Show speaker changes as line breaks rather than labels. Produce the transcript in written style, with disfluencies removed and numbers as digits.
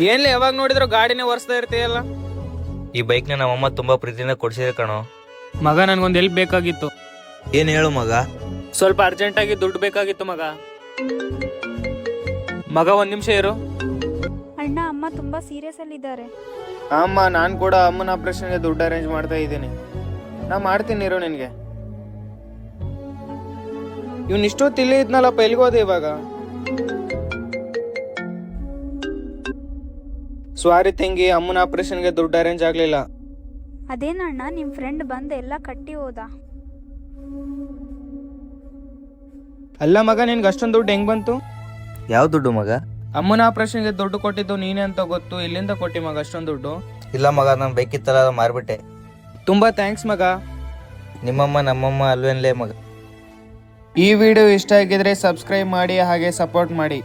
ಏನ್ಲಿ ಯಾವಾಗ ನೋಡಿದ್ರು ಗಾಡಿನೇ ಒರೆಸ್ತಾ ಇರ್ತೀಯಲ್ಲ.
ಈ ಬೈಕ್ನ ನಮ್ಮಮ್ಮ ತುಂಬಾ ಪ್ರೀತಿಯಿಂದ ಕೊಡ್ಸಿದ್ರೆ ಕಣೋ.
ಮಗ ನನ್ಗೊಂದು ಹೆಲ್ಪ್ ಬೇಕಾಗಿತ್ತು.
ಏನ್ ಹೇಳು ಮಗ.
ಸ್ವಲ್ಪ ಅರ್ಜೆಂಟಾಗಿ ದುಡ್ಡು ಬೇಕಾಗಿತ್ತು ಮಗ. ಮಗ ಒಂದ್ ನಿಮಿಷ ಇರು.
ಅಣ್ಣ, ಅಮ್ಮ ತುಂಬಾ ಸೀರಿಯಸ್ ಅಲ್ಲಿ ಇದ್ದಾರೆ.
ಅಮ್ಮ, ನಾನು ಕೂಡ ಅಮ್ಮನ ಆಪರೇಷನ್ಗೆ ದುಡ್ಡು ಅರೇಂಜ್ ಮಾಡ್ತಾ ಇದ್ದೀನಿ. ನಾ ಮಾಡ್ತೀನಿ ಇರು ನಿನ್ಗೆ. ಇವ್ನ ಇಷ್ಟೊತ್ತು ಇಲ್ಲಿ ಇದ್ನಲ್ಲಪ್ಪ, ಎಲ್ಗೋದೆ ಇವಾಗ? ಸಾರಿ ತಂಗಿ, ಅಮ್ಮನ ಆಪರೇಷನ್ಗೆ ದುಡ್ಡು ಅರೇಂಜ್ ಆಗ್ಲಿಲ್ಲ.
ಅದೇನಣ್ಣ, ನಿಮ್ ಫ್ರೆಂಡ್ ಬಂದು ಎಲ್ಲ ಕಟ್ಟಿ ಹೋದ.
ಅಲ್ಲ ಮಗ, ನಿನ್ಗೆ ಅಷ್ಟೊಂದು ದುಡ್ಡು ಹೆಂಗ್ ಬಂತು?
ಯಾವ ದುಡ್ಡು ಮಗ?
ಅಮ್ಮನ ಆಪರೇಷನ್ಗೆ ದುಡ್ಡು ಕೊಟ್ಟಿದ್ದು ನೀನೇ ಅಂತ ಗೊತ್ತು. ಇಲ್ಲಿಂದ ಕೊಟ್ಟಿ ಮಗ ಅಷ್ಟೊಂದು ದುಡ್ಡು?
ಇಲ್ಲ ಮಗ, ನಾನು ಬೈಕ್ ಇತ್ತಲ್ಲ ಮಾರ್ಬಿಟ್ಟೆ.
ತುಂಬಾ ಥ್ಯಾಂಕ್ಸ್ ಮಗ.
ನಿಮ್ಮಮ್ಮ ನಮ್ಮಮ್ಮ ಅಲ್ವೇನ್ಲೇ ಮಗ.
ಈ ವಿಡಿಯೋ ಇಷ್ಟ ಆಗಿದ್ರೆ ಸಬ್ಸ್ಕ್ರೈಬ್ ಮಾಡಿ, ಹಾಗೆ ಸಪೋರ್ಟ್ ಮಾಡಿ.